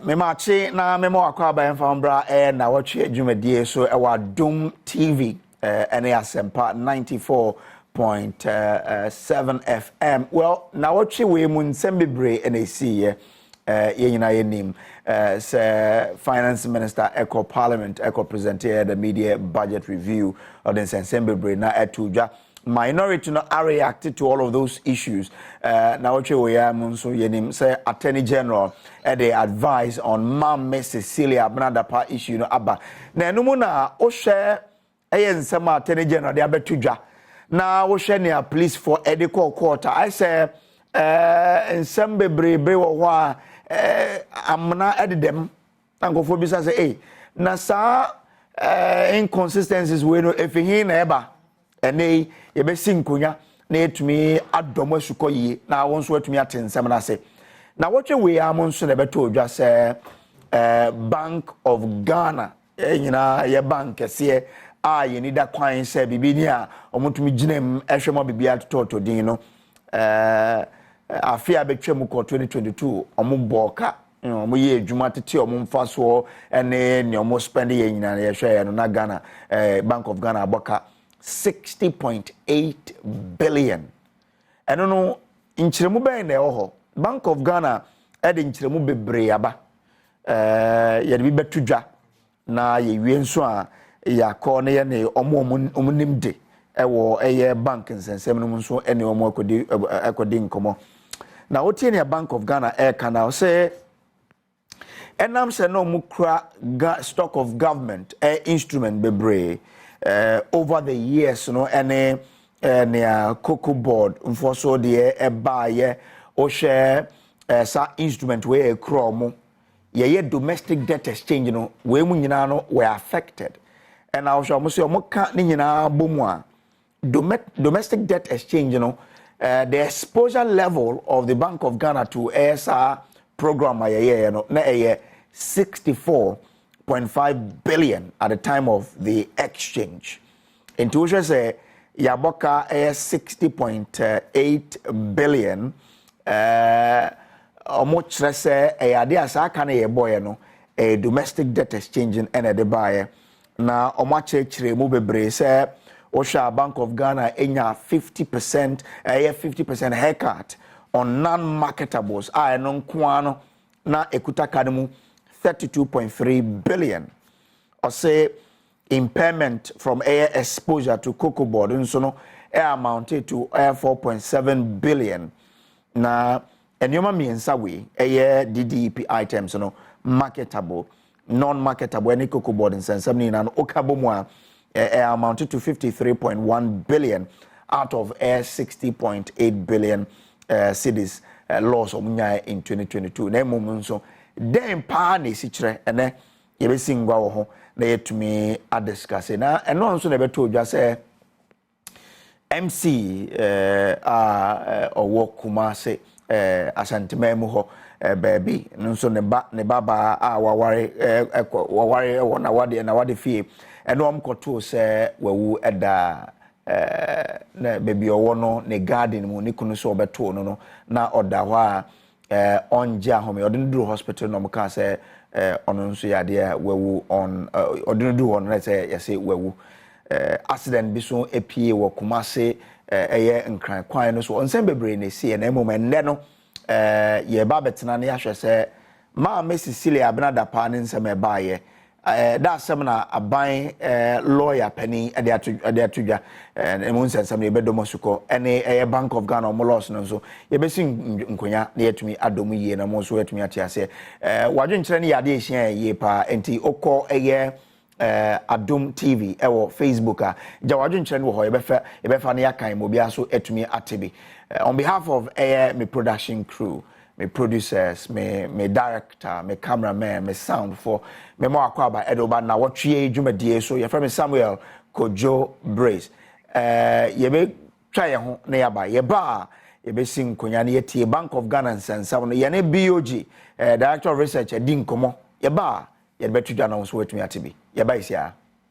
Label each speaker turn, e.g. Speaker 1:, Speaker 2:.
Speaker 1: Memachi na memo akwaba enfambra Nnawotwi adwumadie so Adom TV ene asempa 94.7 FM. Well, Nnawotwi we mu nsem bebre ene siye yenyina yenim finance minister eco parliament eco presented the media budget review of the nsem bebre na etudwa minority no are reacted to all of those issues. Nnawotwi we munso yenim say attorney general they advise on Miss Cecilia Abnadapa issue no aba. Na enumu na o share nsema attorney general they abetudwa. Na o share near police for edical quarter. I say nsem bebrebe wo ho a amna edem tankofo bisa say eh na sa inconsistencies we no efihin na eba ene yebesi nkonya na etumi Adom asukoyi na wonso atumi atensem na se na wotwe we amonso na beto odwa se Bank of Ghana nyina ye bank ese a ye ni da kwan se bibini a omotumi ginem ehwemo bibia toto din no afia betwem ko 2022 omuboka omo ye adwuma tete omo mfaso ene ne omo spend ye nyina ye hwe no na Ghana Bank of Ghana aboka 60.8 billion. Eno no nchiremu ben na eho Bank of Ghana ede nchiremu bebre aba ye bi betudwa na ye wie nso a ya ko ne ye ne omo nimde ewo eye bank nsensem no nso ene omo akodi nkomo na otie ne Bank of Ghana kana say enam se no mu kra stock of government instrument bebre over the years no ene near cocoa board mfoso de buy o share sa instrument we kromo ye domestic debt exchange no we mu nyina no were affected and I shall say mo ka ni nyina bomu a domestic debt exchange no the exposure level of the Bank of Ghana to ASR program ye no na 64.5 billion at the time of the exchange. Intuition say Yaboka 60.8 billion. Much less say a asa can a boy no a domestic debt exchange and a buyer. Na omache chire mubebre say Osha Bank of Ghana enya 50% 50% haircut on non-marketables. I non kwano na ekuta kademu 32.3 billion. Or say impairment from air exposure to cocoa board and so no air amounted to 4.7 billion. Na enyoma miensa we air DDP items no marketable, non-marketable any cocoa board and something and okabomwa air amounted to 53.1 billion out of air 60.8 billion cedis loss omunya in 2022. Na mumunso den pa na esikyere ene ye be singwa wo ho na yetumi adiscuss na eno nso na beto odwa se MC owo Kumase asantemamu ho baby nso ne baba waware na wade fie eno amkoto se wawu eda na baby owo no ne garden mu ni kunu so obeto no na oda ho a onja home odin hospital no mka say ono nso ya de wewu on odin do on let's say yes wewu accident bi so epie wo Kumase eye nkran kwan no so onsem bebre na sie na moment ne no ye ba betena na ya hwe say ma Miss Cecilia Abnadapa ne nsem e ba ye that seminar aban lawyer penny ade atudwa emun sensem ye bedomo suko ene Bank of Ghana omolos no so ye besi nkonya na yetumi Adom yie na mo so yetumi atiase wadwe nkyere ne yade ehia ye pa enti okọ Adom TV ewo Facebook a ja wadwe nkyere ne wo ho ye befa na yakan mo bia so etumi atebe on behalf of me production crew, me producers, me director, me cameraman, me sound for me mo akwaba Edoba Nnawotwi adwumadie so ye from Samuel Kojo Brace ye be try ho na yaba ye ba ye be sing konya na yetie Bank of Ghana nsensam no ye na BOG director of research edi nkomo ye ba ye be tudwa na so wetumi atebe ye ba isia